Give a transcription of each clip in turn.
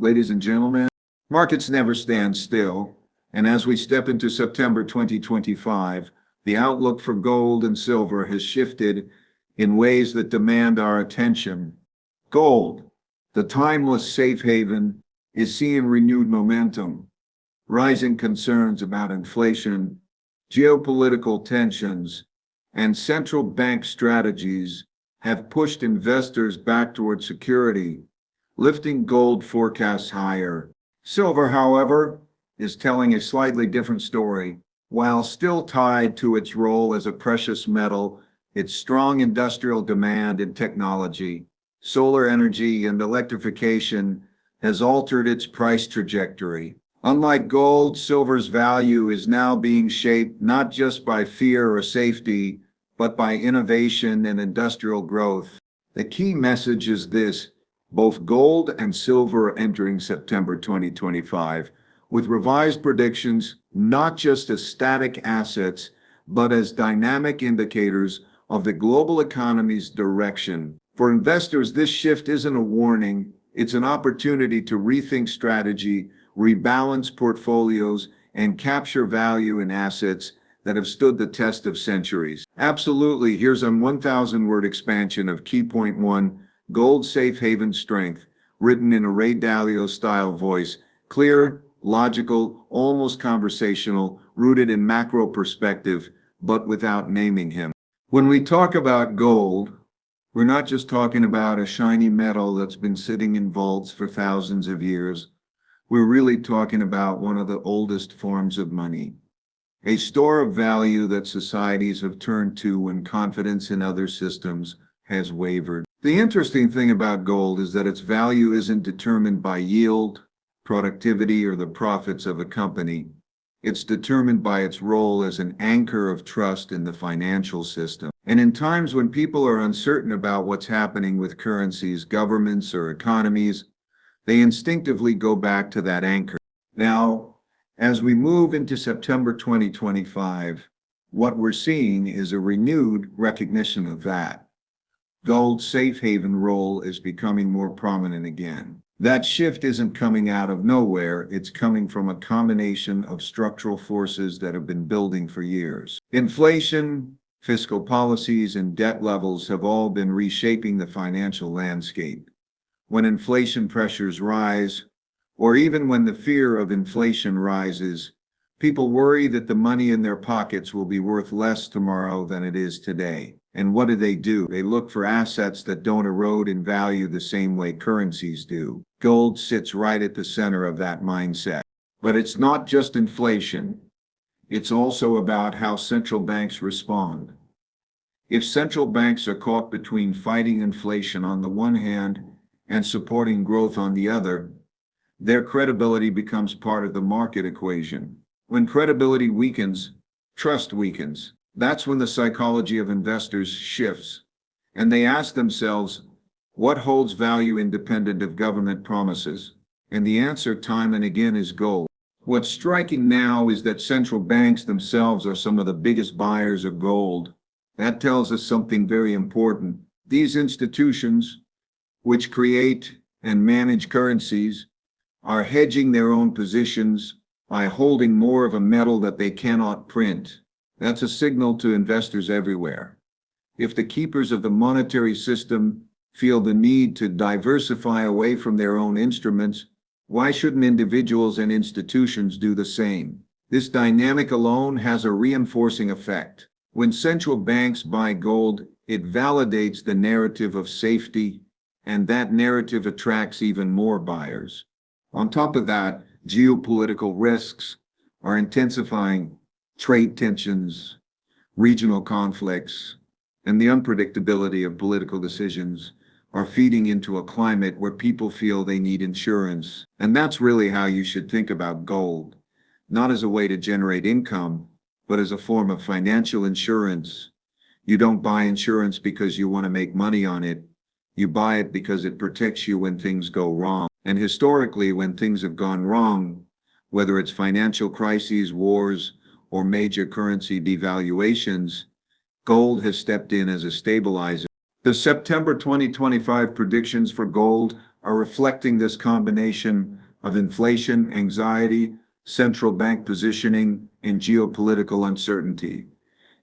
Ladies and gentlemen, markets never stand still, and as we step into September 2025, the outlook for gold and silver has shifted in ways that demand our attention. Gold, the timeless safe haven, is seeing renewed momentum. Rising concerns about inflation, geopolitical tensions, and central bank strategies have pushed investors back toward security, lifting gold forecasts higher. Silver, however, is telling a slightly different story. While still tied to its role as a precious metal, its strong industrial demand and technology, solar energy, and electrification has altered its price trajectory. Unlike gold, silver's value is now being shaped not just by fear or safety, but by innovation and industrial growth. The key message is this: both gold and silver are entering September 2025 with revised predictions, not just as static assets, but as dynamic indicators of the global economy's direction. For investors, this shift isn't a warning, it's an opportunity to rethink strategy, rebalance portfolios, and capture value in assets that have stood the test of centuries. Absolutely, here's a 1,000-word expansion of Key Point 1, Gold Safe Haven Strength, written in a Dalio style voice, clear, logical, almost conversational, rooted in macro perspective, but without naming him. When we talk about gold, we're not just talking about a shiny metal that's been sitting in vaults for thousands of years. We're really talking about one of the oldest forms of money, a store of value that societies have turned to when confidence in other systems has wavered. The interesting thing about gold is that its value isn't determined by yield, productivity, or the profits of a company. It's determined by its role as an anchor of trust in the financial system. And in times when people are uncertain about what's happening with currencies, governments, or economies, they instinctively go back to that anchor. Now, as we move into September 2025, what we're seeing is a renewed recognition of that. Gold's safe haven role is becoming more prominent again. That shift isn't coming out of nowhere, it's coming from a combination of structural forces that have been building for years. Inflation, fiscal policies, and debt levels have all been reshaping the financial landscape. When inflation pressures rise, or even when the fear of inflation rises, people worry that the money in their pockets will be worth less tomorrow than it is today. And what do? They look for assets that don't erode in value the same way currencies do. Gold sits right at the center of that mindset. But it's not just inflation. It's also about how central banks respond. If central banks are caught between fighting inflation on the one hand and supporting growth on the other, their credibility becomes part of the market equation. When credibility weakens, trust weakens. That's when the psychology of investors shifts, and they ask themselves, what holds value independent of government promises? And the answer time and again is gold. What's striking now is that central banks themselves are some of the biggest buyers of gold. That tells us something very important. These institutions, which create and manage currencies, are hedging their own positions by holding more of a metal that they cannot print. That's a signal to investors everywhere. If the keepers of the monetary system feel the need to diversify away from their own instruments, why shouldn't individuals and institutions do the same? This dynamic alone has a reinforcing effect. When central banks buy gold, it validates the narrative of safety, and that narrative attracts even more buyers. On top of that, geopolitical risks are intensifying. Trade tensions, regional conflicts, and the unpredictability of political decisions are feeding into a climate where people feel they need insurance. And that's really how you should think about gold, not as a way to generate income, but as a form of financial insurance. You don't buy insurance because you want to make money on it. You buy it because it protects you when things go wrong. And historically, when things have gone wrong, whether it's financial crises, wars, or major currency devaluations, gold has stepped in as a stabilizer. The September 2025 predictions for gold are reflecting this combination of inflation, anxiety, central bank positioning, and geopolitical uncertainty.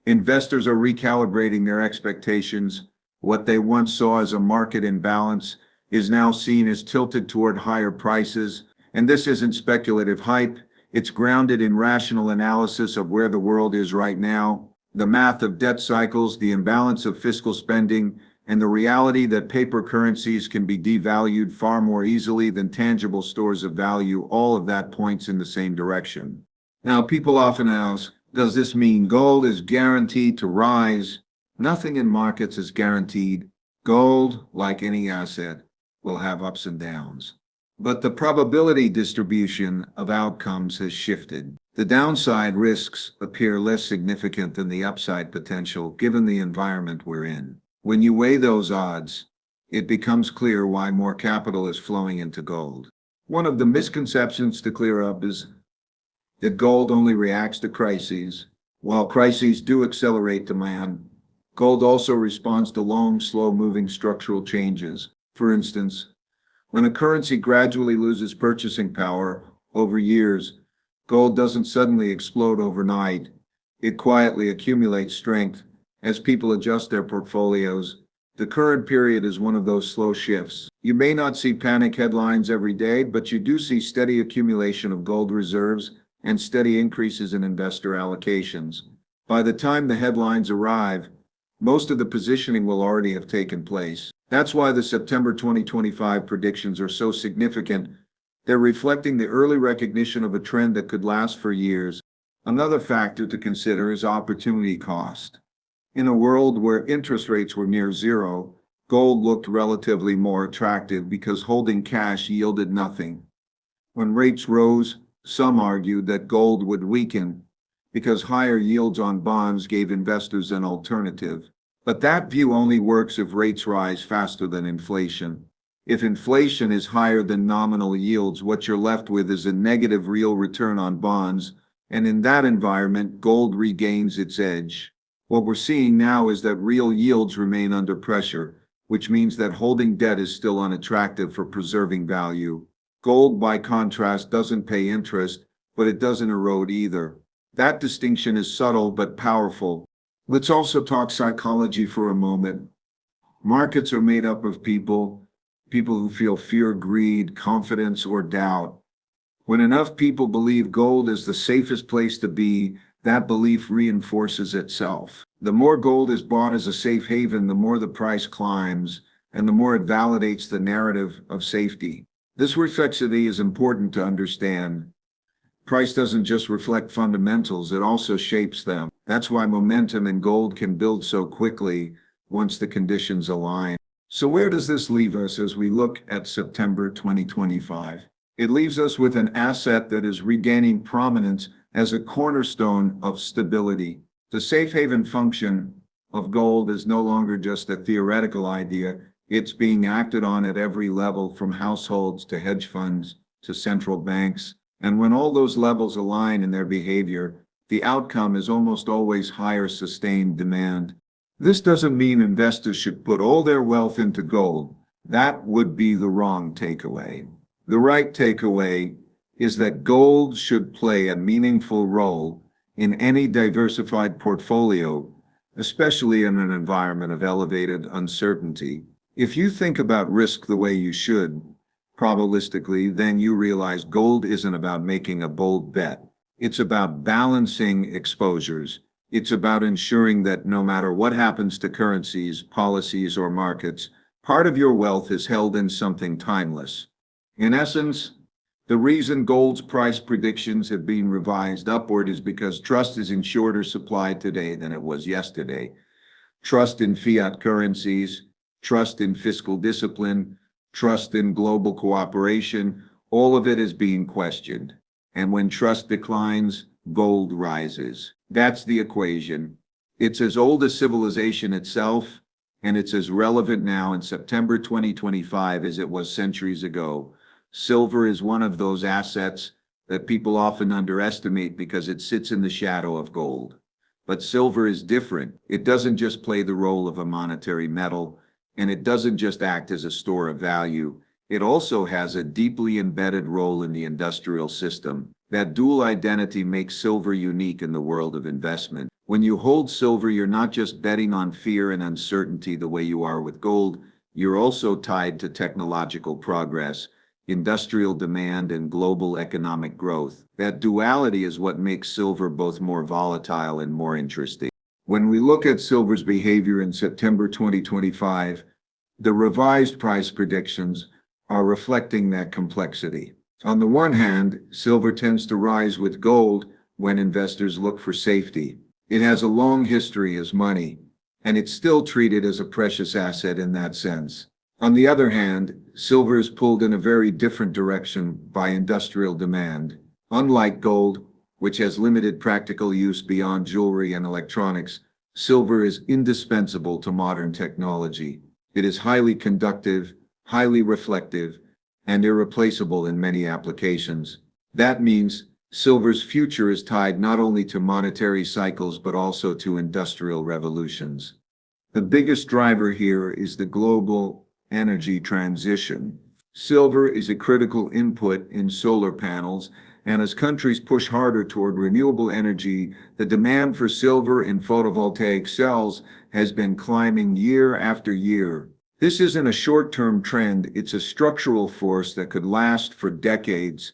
Investors are recalibrating their expectations. What they once saw as a market imbalance is now seen as tilted toward higher prices. And this isn't speculative hype, it's grounded in rational analysis of where the world is right now, the math of debt cycles, the imbalance of fiscal spending, and the reality that paper currencies can be devalued far more easily than tangible stores of value. All of that points in the same direction. Now, people often ask, does this mean gold is guaranteed to rise? Nothing in markets is guaranteed. Gold, like any asset, will have ups and downs. But the probability distribution of outcomes has shifted. The downside risks appear less significant than the upside potential given the environment we're in. When you weigh those odds, it becomes clear why more capital is flowing into gold. One of the misconceptions to clear up is that gold only reacts to crises. While crises do accelerate demand, gold also responds to long, slow-moving structural changes. For instance, when a currency gradually loses purchasing power over years, gold doesn't suddenly explode overnight. It quietly accumulates strength as people adjust their portfolios. The current period is one of those slow shifts. You may not see panic headlines every day, but you do see steady accumulation of gold reserves and steady increases in investor allocations. By the time the headlines arrive, most of the positioning will already have taken place. That's why the September 2025 predictions are so significant. They're reflecting the early recognition of a trend that could last for years. Another factor to consider is opportunity cost. In a world where interest rates were near zero, gold looked relatively more attractive because holding cash yielded nothing. When rates rose, some argued that gold would weaken because higher yields on bonds gave investors an alternative. But that view only works if rates rise faster than inflation. If inflation is higher than nominal yields, what you're left with is a negative real return on bonds, and in that environment, gold regains its edge. What we're seeing now is that real yields remain under pressure, which means that holding debt is still unattractive for preserving value. Gold, by contrast, doesn't pay interest, but it doesn't erode either. That distinction is subtle but powerful. Let's also talk psychology for a moment. Markets are made up of people who feel fear, greed, confidence, or doubt. When enough people believe gold is the safest place to be, that belief reinforces itself. The more gold is bought as a safe haven, the more the price climbs, and the more it validates the narrative of safety. This reflexivity is important to understand. Price doesn't just reflect fundamentals, it also shapes them. That's why momentum in gold can build so quickly once the conditions align. So where does this leave us as we look at September 2025? It leaves us with an asset that is regaining prominence as a cornerstone of stability. The safe haven function of gold is no longer just a theoretical idea. It's being acted on at every level, from households to hedge funds to central banks. And when all those levels align in their behavior, the outcome is almost always higher sustained demand. This doesn't mean investors should put all their wealth into gold. That would be the wrong takeaway. The right takeaway is that gold should play a meaningful role in any diversified portfolio, especially in an environment of elevated uncertainty. If you think about risk the way you should, probabilistically, then you realize gold isn't about making a bold bet. It's about balancing exposures. It's about ensuring that no matter what happens to currencies, policies, or markets, part of your wealth is held in something timeless. In essence, the reason gold's price predictions have been revised upward is because trust is in shorter supply today than it was yesterday. Trust in fiat currencies, trust in fiscal discipline, trust in global cooperation, all of it is being questioned. And when trust declines, gold rises. That's the equation. It's as old as civilization itself, and it's as relevant now in September 2025 as it was centuries ago. Silver is one of those assets that people often underestimate because it sits in the shadow of gold. But silver is different. It doesn't just play the role of a monetary metal, and it doesn't just act as a store of value. It also has a deeply embedded role in the industrial system. That dual identity makes silver unique in the world of investment. When you hold silver, you're not just betting on fear and uncertainty the way you are with gold, you're also tied to technological progress, industrial demand, and global economic growth. That duality is what makes silver both more volatile and more interesting. When we look at silver's behavior in September 2025, the revised price predictions are reflecting that complexity. On the one hand, silver tends to rise with gold when investors look for safety. It has a long history as money, and it's still treated as a precious asset in that sense. On the other hand, silver is pulled in a very different direction by industrial demand. Unlike gold, which has limited practical use beyond jewelry and electronics, silver is indispensable to modern technology. It is highly conductive, highly reflective, and irreplaceable in many applications. That means silver's future is tied not only to monetary cycles but also to industrial revolutions. The biggest driver here is the global energy transition. Silver is a critical input in solar panels, and as countries push harder toward renewable energy, the demand for silver in photovoltaic cells has been climbing year after year. This isn't a short-term trend, it's a structural force that could last for decades.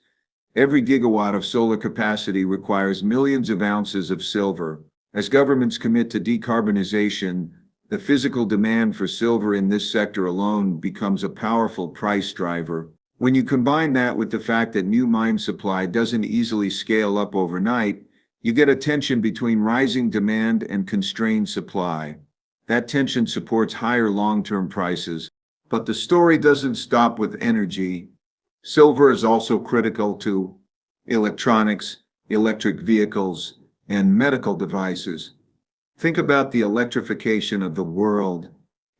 Every gigawatt of solar capacity requires millions of ounces of silver. As governments commit to decarbonization, the physical demand for silver in this sector alone becomes a powerful price driver. When you combine that with the fact that new mine supply doesn't easily scale up overnight, you get a tension between rising demand and constrained supply. That tension supports higher long-term prices. But the story doesn't stop with energy. Silver is also critical to electronics, electric vehicles, and medical devices. Think about the electrification of the world.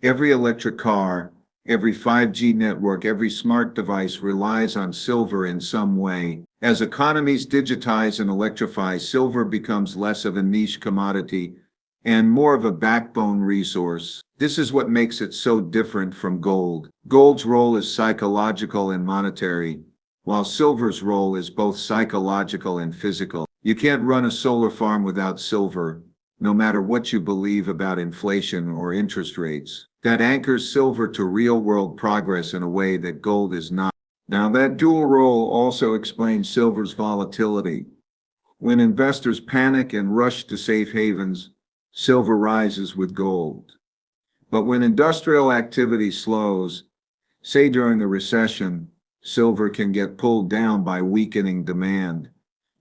Every electric car, every 5G network, every smart device relies on silver in some way. As economies digitize and electrify, silver becomes less of a niche commodity and more of a backbone resource. This is what makes it so different from gold. Gold's role is psychological and monetary, while silver's role is both psychological and physical. You can't run a solar farm without silver, no matter what you believe about inflation or interest rates. That anchors silver to real-world progress in a way that gold is not. Now, that dual role also explains silver's volatility. When investors panic and rush to safe havens, silver rises with gold. But when industrial activity slows, say during a recession, silver can get pulled down by weakening demand,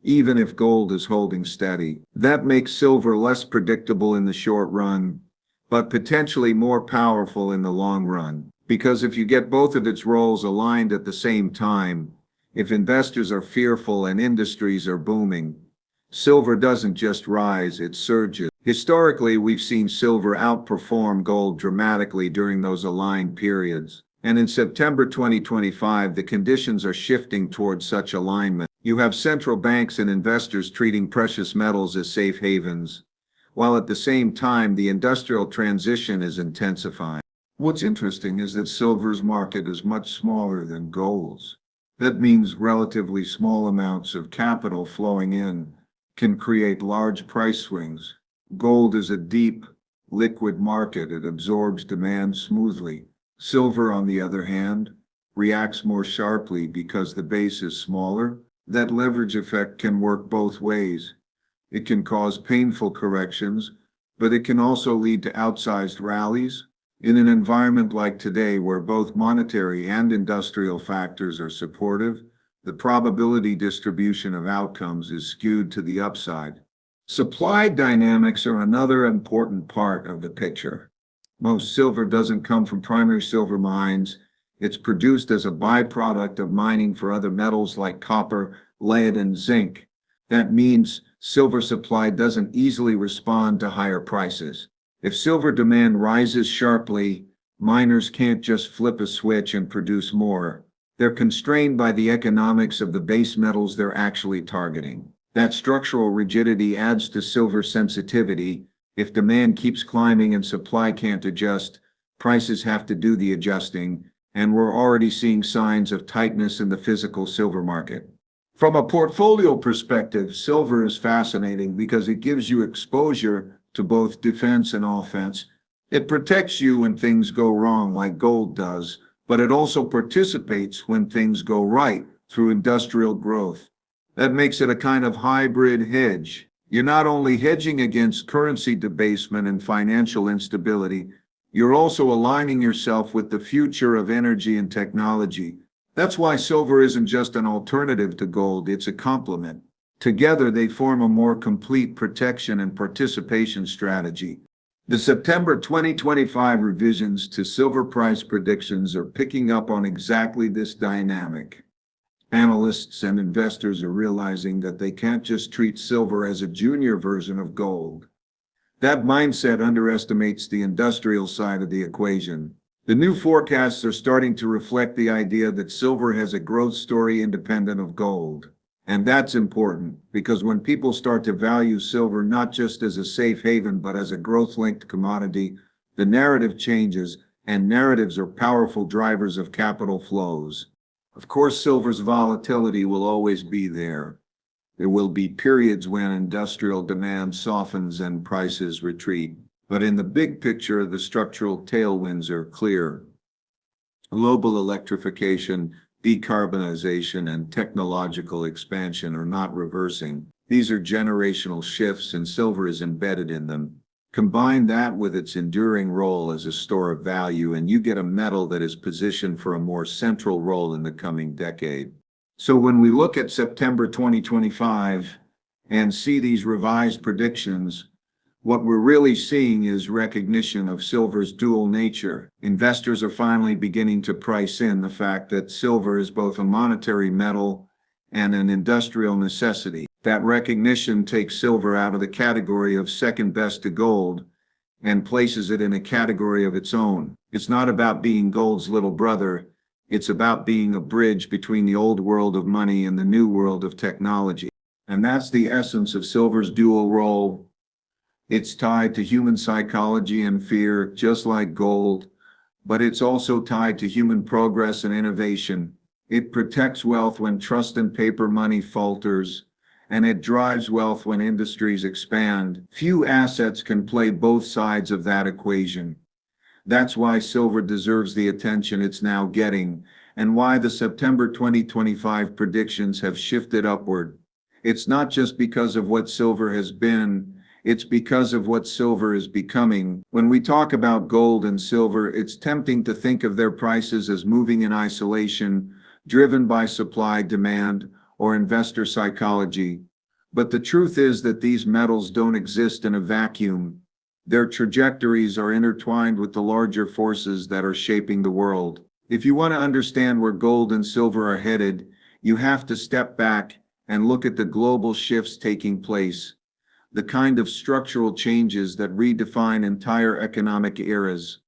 even if gold is holding steady. That makes silver less predictable in the short run, but potentially more powerful in the long run. Because if you get both of its roles aligned at the same time, if investors are fearful and industries are booming, silver doesn't just rise, it surges. Historically, we've seen silver outperform gold dramatically during those aligned periods. And in September 2025, the conditions are shifting towards such alignment. You have central banks and investors treating precious metals as safe havens, while at the same time, the industrial transition is intensifying. What's interesting is that silver's market is much smaller than gold's. That means relatively small amounts of capital flowing in can create large price swings. Gold is a deep, liquid market. It absorbs demand smoothly. Silver, on the other hand, reacts more sharply because the base is smaller. That leverage effect can work both ways. It can cause painful corrections, but it can also lead to outsized rallies. In an environment like today, where both monetary and industrial factors are supportive, the probability distribution of outcomes is skewed to the upside. Supply dynamics are another important part of the picture. Most silver doesn't come from primary silver mines. It's produced as a byproduct of mining for other metals like copper, lead, and zinc. That means silver supply doesn't easily respond to higher prices. If silver demand rises sharply, miners can't just flip a switch and produce more. They're constrained by the economics of the base metals they're actually targeting. That structural rigidity adds to silver sensitivity. If demand keeps climbing and supply can't adjust, prices have to do the adjusting, and we're already seeing signs of tightness in the physical silver market. From a portfolio perspective, silver is fascinating because it gives you exposure to both defense and offense. It protects you when things go wrong, like gold does, but it also participates when things go right through industrial growth. That makes it a kind of hybrid hedge. You're not only hedging against currency debasement and financial instability, you're also aligning yourself with the future of energy and technology. That's why silver isn't just an alternative to gold, it's a complement. Together, they form a more complete protection and participation strategy. The September 2025 revisions to silver price predictions are picking up on exactly this dynamic. Analysts and investors are realizing that they can't just treat silver as a junior version of gold. That mindset underestimates the industrial side of the equation. The new forecasts are starting to reflect the idea that silver has a growth story independent of gold. And that's important because when people start to value silver not just as a safe haven but as a growth-linked commodity, the narrative changes, and narratives are powerful drivers of capital flows. Of course, silver's volatility will always be there. There will be periods when industrial demand softens and prices retreat. But in the big picture, the structural tailwinds are clear. Global electrification, decarbonization, and technological expansion are not reversing. These are generational shifts, and silver is embedded in them. Combine that with its enduring role as a store of value, and you get a metal that is positioned for a more central role in the coming decade. So when we look at September 2025 and see these revised predictions, what we're really seeing is recognition of silver's dual nature. Investors are finally beginning to price in the fact that silver is both a monetary metal and an industrial necessity. That recognition takes silver out of the category of second best to gold and places it in a category of its own. It's not about being gold's little brother. It's about being a bridge between the old world of money and the new world of technology. And that's the essence of silver's dual role. It's tied to human psychology and fear, just like gold, but it's also tied to human progress and innovation. It protects wealth when trust in paper money falters, and it drives wealth when industries expand. Few assets can play both sides of that equation. That's why silver deserves the attention it's now getting, and why the September 2025 predictions have shifted upward. It's not just because of what silver has been, it's because of what silver is becoming. When we talk about gold and silver, it's tempting to think of their prices as moving in isolation, driven by supply, demand, or investor psychology. But the truth is that these metals don't exist in a vacuum. Their trajectories are intertwined with the larger forces that are shaping the world. If you want to understand where gold and silver are headed, you have to step back and look at the global shifts taking place, the kind of structural changes that redefine entire economic eras.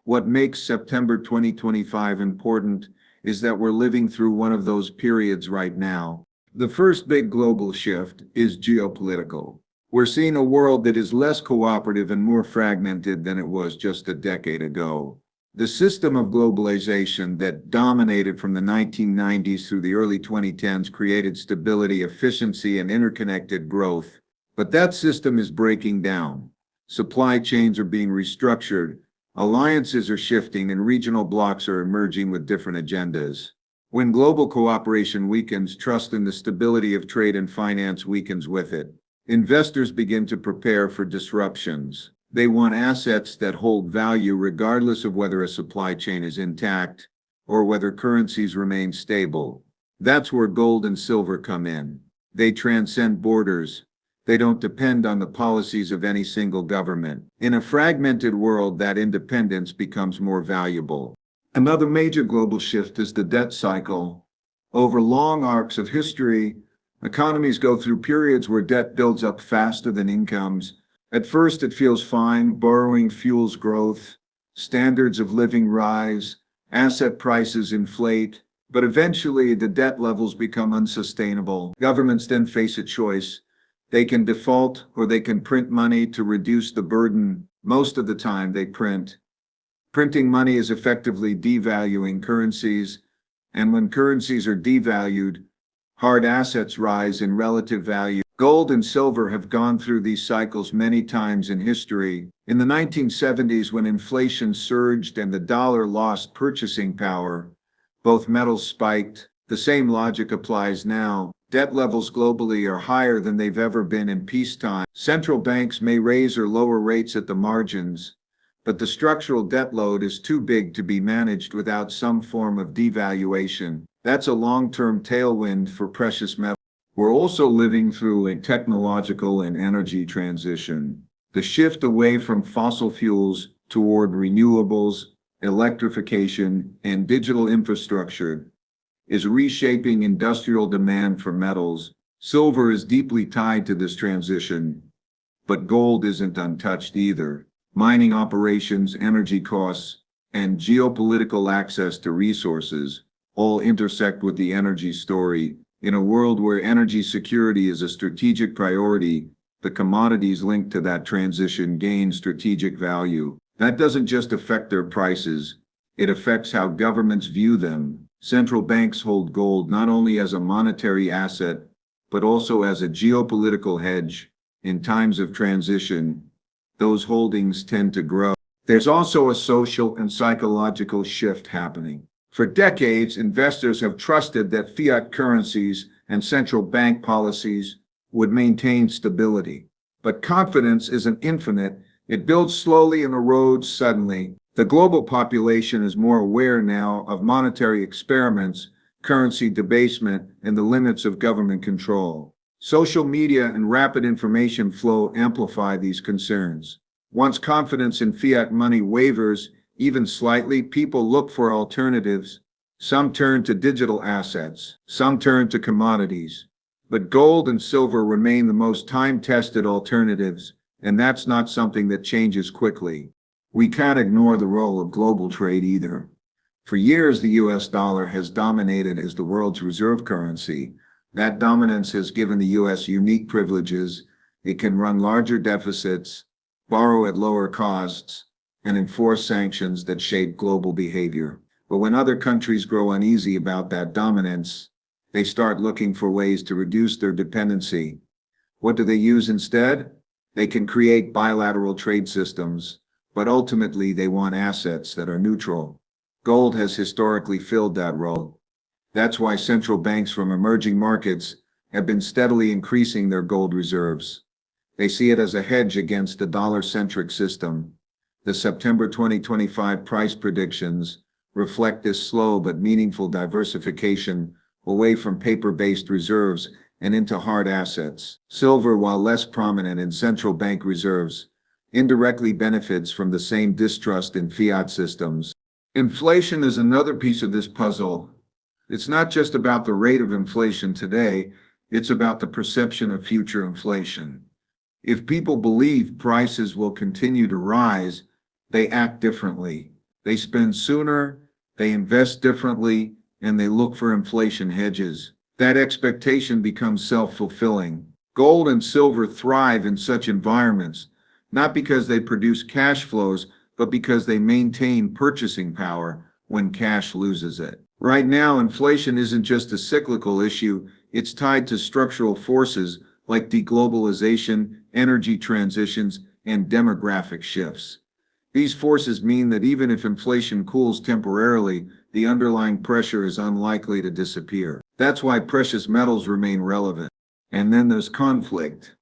What makes September 2025 important is that we're living through one of those periods right now. The first big global shift is geopolitical. We're seeing a world that is less cooperative and more fragmented than it was just a decade ago. The system of globalization that dominated from the 1990s through the early 2010s created stability, efficiency, and interconnected growth. But that system is breaking down. Supply chains are being restructured, alliances are shifting, and regional blocs are emerging with different agendas. When global cooperation weakens, trust in the stability of trade and finance weakens with it. Investors begin to prepare for disruptions. They want assets that hold value regardless of whether a supply chain is intact or whether currencies remain stable. That's where gold and silver come in. They transcend borders. They don't depend on the policies of any single government. In a fragmented world, that independence becomes more valuable. Another major global shift is the debt cycle. Over long arcs of history, economies go through periods where debt builds up faster than incomes. At first, it feels fine. Borrowing fuels growth, standards of living rise, asset prices inflate, but eventually the debt levels become unsustainable. Governments then face a choice. They can default or they can print money to reduce the burden. Most of the time, they print. Printing money is effectively devaluing currencies, and when currencies are devalued, hard assets rise in relative value. Gold and silver have gone through these cycles many times in history. In the 1970s, when inflation surged and the dollar lost purchasing power, both metals spiked. The same logic applies now. Debt levels globally are higher than they've ever been in peacetime. Central banks may raise or lower rates at the margins, but the structural debt load is too big to be managed without some form of devaluation. That's a long-term tailwind for precious metals. We're also living through a technological and energy transition. The shift away from fossil fuels toward renewables, electrification, and digital infrastructure is reshaping industrial demand for metals. Silver is deeply tied to this transition, but gold isn't untouched either. Mining operations, energy costs, and geopolitical access to resources all intersect with the energy story. In a world where energy security is a strategic priority, the commodities linked to that transition gain strategic value. That doesn't just affect their prices, it affects how governments view them. Central banks hold gold not only as a monetary asset, but also as a geopolitical hedge. In times of transition, those holdings tend to grow. There's also a social and psychological shift happening. For decades, investors have trusted that fiat currencies and central bank policies would maintain stability. But confidence isn't infinite. It builds slowly and erodes suddenly. The global population is more aware now of monetary experiments, currency debasement, and the limits of government control. Social media and rapid information flow amplify these concerns. Once confidence in fiat money wavers, even slightly, people look for alternatives. Some turn to digital assets, some turn to commodities. But gold and silver remain the most time-tested alternatives, and that's not something that changes quickly. We can't ignore the role of global trade either. For years, the US dollar has dominated as the world's reserve currency. That dominance has given the US unique privileges. It can run larger deficits, borrow at lower costs, and enforce sanctions that shape global behavior. But when other countries grow uneasy about that dominance, they start looking for ways to reduce their dependency. What do they use instead? They can create bilateral trade systems, but ultimately they want assets that are neutral. Gold has historically filled that role. That's why central banks from emerging markets have been steadily increasing their gold reserves. They see it as a hedge against a dollar-centric system. The September 2025 price predictions reflect this slow but meaningful diversification away from paper-based reserves and into hard assets. Silver, while less prominent in central bank reserves, indirectly benefits from the same distrust in fiat systems. Inflation is another piece of this puzzle. It's not just about the rate of inflation today, it's about the perception of future inflation. If people believe prices will continue to rise, they act differently. They spend sooner, they invest differently, and they look for inflation hedges. That expectation becomes self-fulfilling. Gold and silver thrive in such environments, not because they produce cash flows, but because they maintain purchasing power when cash loses it. Right now, inflation isn't just a cyclical issue, it's tied to structural forces like deglobalization, energy transitions, and demographic shifts. These forces mean that even if inflation cools temporarily, the underlying pressure is unlikely to disappear. That's why precious metals remain relevant. And then there's conflict.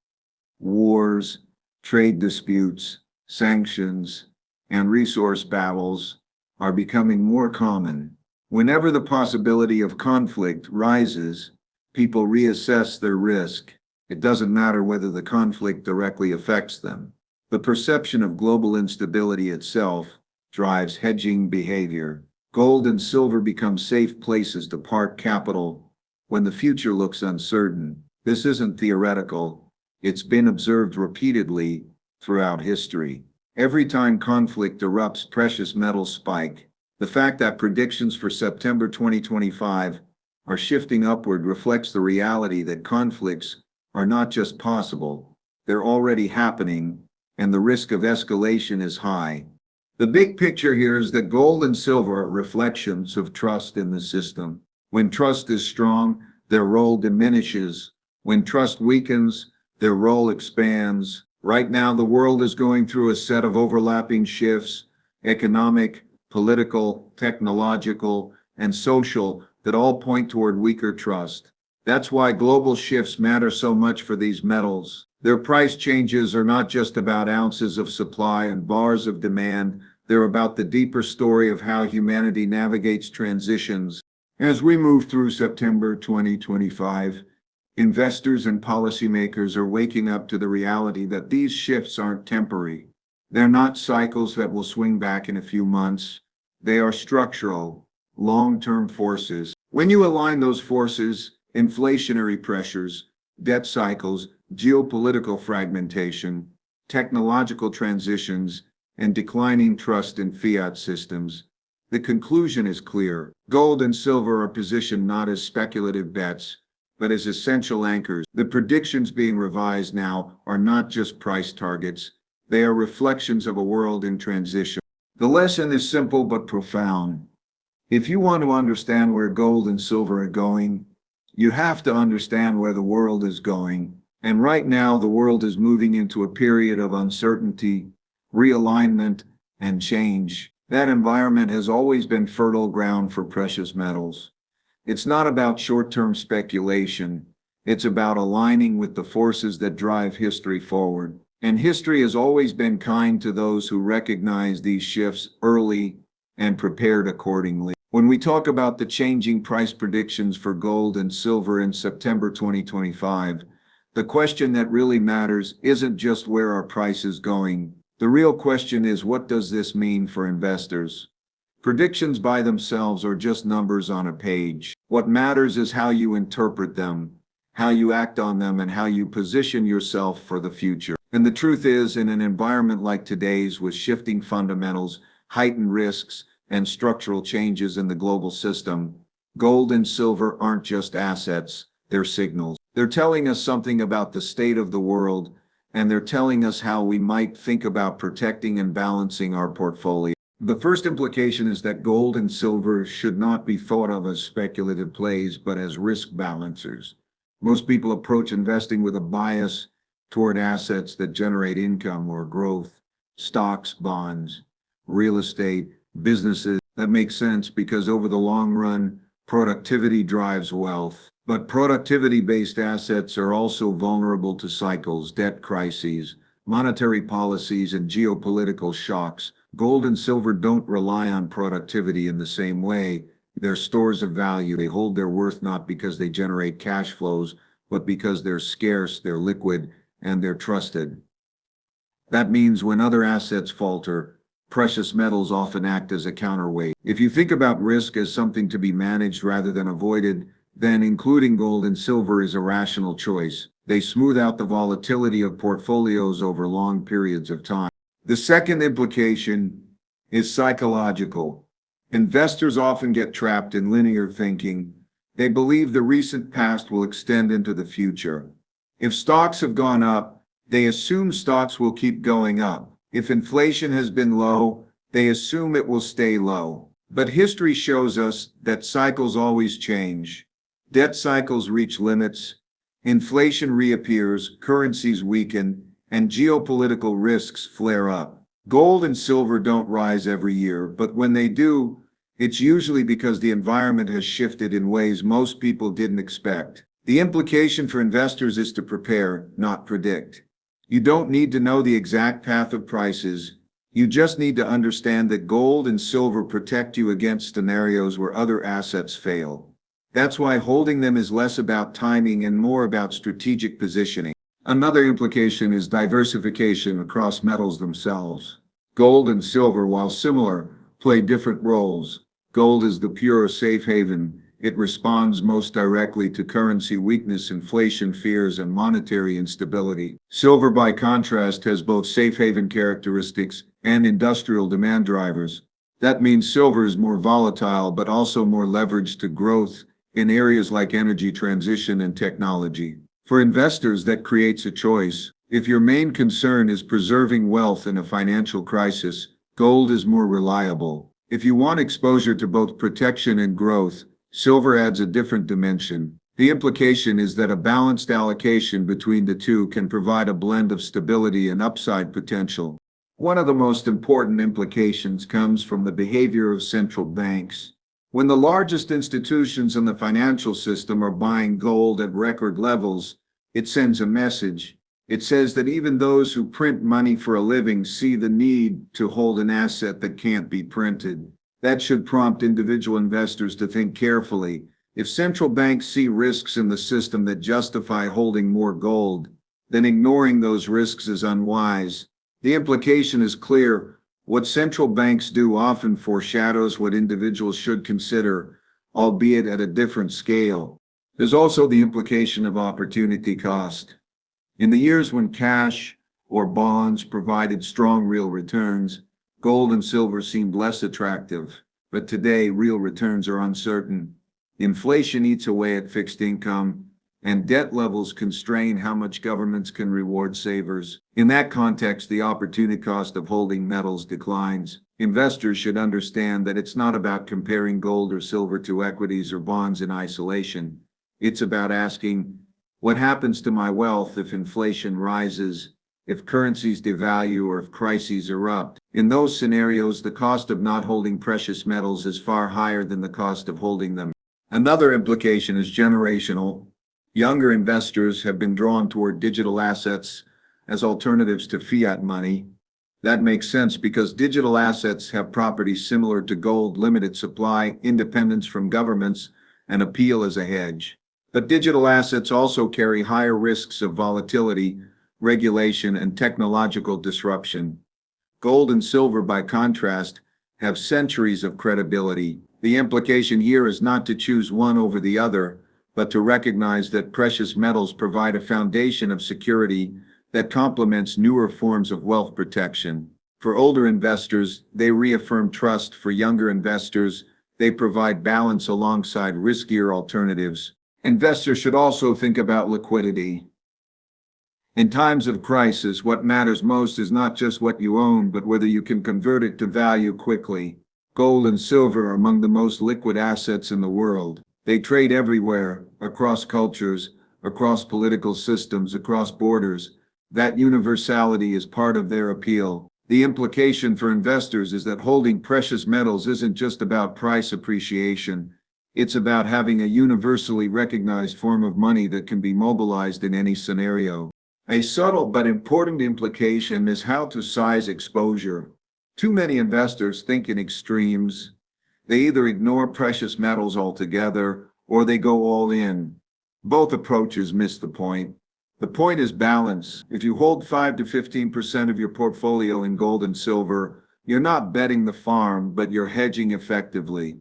Wars, trade disputes, sanctions, and resource battles are becoming more common. Whenever the possibility of conflict rises, people reassess their risk. It doesn't matter whether the conflict directly affects them. The perception of global instability itself drives hedging behavior. Gold and silver become safe places to park capital when the future looks uncertain. This isn't theoretical. It's been observed repeatedly throughout history. Every time conflict erupts, precious metals spike. The fact that predictions for September 2025 are shifting upward reflects the reality that conflicts are not just possible, they're already happening, and the risk of escalation is high. The big picture here is that gold and silver are reflections of trust in the system. When trust is strong, their role diminishes. When trust weakens, their role expands. Right now, the world is going through a set of overlapping shifts, economic, political, technological, and social, that all point toward weaker trust. That's why global shifts matter so much for these metals. Their price changes are not just about ounces of supply and bars of demand. They're about the deeper story of how humanity navigates transitions. As we move through September 2025, investors and policymakers are waking up to the reality that these shifts aren't temporary. They're not cycles that will swing back in a few months. They are structural, long-term forces. When you align those forces, inflationary pressures, debt cycles, geopolitical fragmentation, technological transitions, and declining trust in fiat systems, the conclusion is clear. Gold and silver are positioned not as speculative bets, but as essential anchors. The predictions being revised now are not just price targets, they are reflections of a world in transition. The lesson is simple but profound. If you want to understand where gold and silver are going, you have to understand where the world is going. And right now, the world is moving into a period of uncertainty, realignment, and change. That environment has always been fertile ground for precious metals. It's not about short-term speculation. It's about aligning with the forces that drive history forward. And history has always been kind to those who recognize these shifts early and prepared accordingly. When we talk about the changing price predictions for gold and silver in September 2025, the question that really matters isn't just where our price is going. The real question is, what does this mean for investors? Predictions by themselves are just numbers on a page. What matters is how you interpret them, how you act on them, and how you position yourself for the future. And the truth is, in an environment like today's, with shifting fundamentals, heightened risks, and structural changes in the global system, gold and silver aren't just assets, they're signals. They're telling us something about the state of the world, and they're telling us how we might think about protecting and balancing our portfolio. The first implication is that gold and silver should not be thought of as speculative plays, but as risk balancers. Most people approach investing with a bias toward assets that generate income or growth, stocks, bonds, real estate, businesses. That makes sense because over the long run, productivity drives wealth. But productivity-based assets are also vulnerable to cycles, debt crises, monetary policies, and geopolitical shocks. Gold and silver don't rely on productivity in the same way. They're stores of value. They hold their worth not because they generate cash flows, but because they're scarce, they're liquid, and they're trusted. That means when other assets falter, precious metals often act as a counterweight. If you think about risk as something to be managed rather than avoided, then including gold and silver is a rational choice. They smooth out the volatility of portfolios over long periods of time. The second implication is psychological. Investors often get trapped in linear thinking. They believe the recent past will extend into the future. If stocks have gone up, they assume stocks will keep going up. If inflation has been low, they assume it will stay low. But history shows us that cycles always change. Debt cycles reach limits, inflation reappears, currencies weaken, and geopolitical risks flare up. Gold and silver don't rise every year, but when they do, it's usually because the environment has shifted in ways most people didn't expect. The implication for investors is to prepare, not predict. You don't need to know the exact path of prices. You just need to understand that gold and silver protect you against scenarios where other assets fail. That's why holding them is less about timing and more about strategic positioning. Another implication is diversification across metals themselves. Gold and silver, while similar, play different roles. Gold is the pure safe haven. It responds most directly to currency weakness, inflation fears, and monetary instability. Silver, by contrast, has both safe haven characteristics and industrial demand drivers. That means silver is more volatile, but also more leveraged to growth in areas like energy transition and technology. For investors, that creates a choice. If your main concern is preserving wealth in a financial crisis, Gold is more reliable. If you want exposure to both protection and growth, silver adds a different dimension. The implication is that a balanced allocation between the two can provide a blend of stability and upside potential. One of the most important implications comes from the behavior of central banks. When the largest institutions in the financial system are buying gold at record levels, it sends a message. It says that even those who print money for a living see the need to hold an asset that can't be printed. That should prompt individual investors to think carefully. If central banks see risks in the system that justify holding more gold, then ignoring those risks is unwise. The implication is clear. What central banks do often foreshadows what individuals should consider, albeit at a different scale. There's also the implication of opportunity cost. In the years when cash or bonds provided strong real returns, gold and silver seemed less attractive. But today, real returns are uncertain. Inflation eats away at fixed income, and debt levels constrain how much governments can reward savers. In that context, the opportunity cost of holding metals declines. Investors should understand that it's not about comparing gold or silver to equities or bonds in isolation. It's about asking, what happens to my wealth if inflation rises, if currencies devalue, or if crises erupt? In those scenarios, the cost of not holding precious metals is far higher than the cost of holding them. Another implication is generational. Younger investors have been drawn toward digital assets as alternatives to fiat money. That makes sense because digital assets have properties similar to gold: limited supply, independence from governments, and appeal as a hedge. But digital assets also carry higher risks of volatility, regulation, and technological disruption. Gold and silver, by contrast, have centuries of credibility. The implication here is not to choose one over the other, but to recognize that precious metals provide a foundation of security that complements newer forms of wealth protection. For older investors, they reaffirm trust. For younger investors, they provide balance alongside riskier alternatives. Investors should also think about liquidity. In times of crisis, what matters most is not just what you own, but whether you can convert it to value quickly. Gold and silver are among the most liquid assets in the world. They trade everywhere, across cultures, across political systems, across borders. That universality is part of their appeal. The implication for investors is that holding precious metals isn't just about price appreciation. It's about having a universally recognized form of money that can be mobilized in any scenario. A subtle but important implication is how to size exposure. Too many investors think in extremes. They either ignore precious metals altogether or they go all in. Both approaches miss the point. The point is balance. If you hold 5 to 15% of your portfolio in gold and silver, you're not betting the farm, but you're hedging effectively.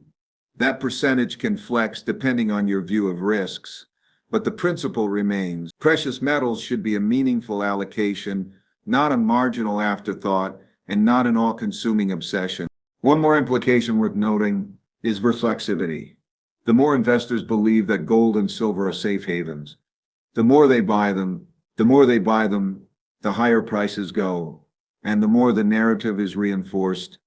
That percentage can flex depending on your view of risks, but the principle remains. Precious metals should be a meaningful allocation, not a marginal afterthought, and not an all-consuming obsession. One more implication worth noting is reflexivity. The more investors believe that gold and silver are safe havens, the more they buy them, the higher prices go, and the more the narrative is reinforced.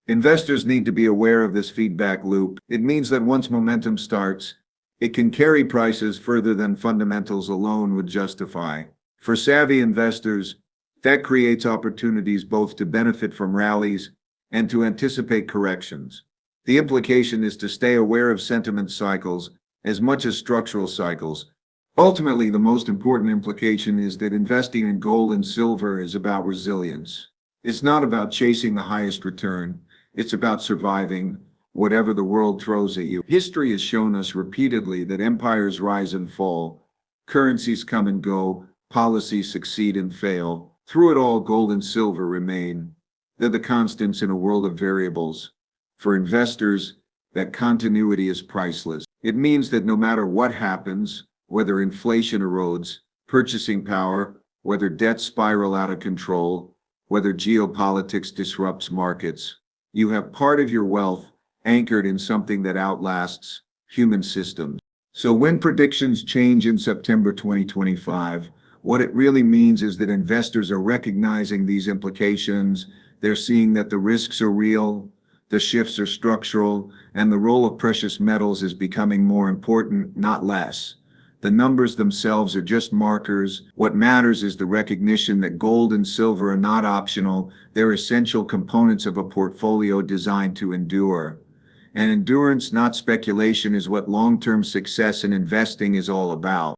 Investors need to be aware of this feedback loop. It means that once momentum starts, it can carry prices further than fundamentals alone would justify. For savvy investors, that creates opportunities both to benefit from rallies and to anticipate corrections. The implication is to stay aware of sentiment cycles as much as structural cycles. Ultimately, the most important implication is that investing in gold and silver is about resilience. It's not about chasing the highest return. It's about surviving whatever the world throws at you. History has shown us repeatedly that empires rise and fall, currencies come and go, policies succeed and fail. Through it all, gold and silver remain. They're the constants in a world of variables. For investors, that continuity is priceless. It means that no matter what happens, whether inflation erodes purchasing power, whether debts spiral out of control, whether geopolitics disrupts markets, you have part of your wealth anchored in something that outlasts human systems. So when predictions change in September 2025, what it really means is that investors are recognizing these implications. They're seeing that the risks are real, the shifts are structural, and the role of precious metals is becoming more important, not less. The numbers themselves are just markers. What matters is the recognition that gold and silver are not optional, they're essential components of a portfolio designed to endure. And endurance, not speculation, is what long-term success in investing is all about.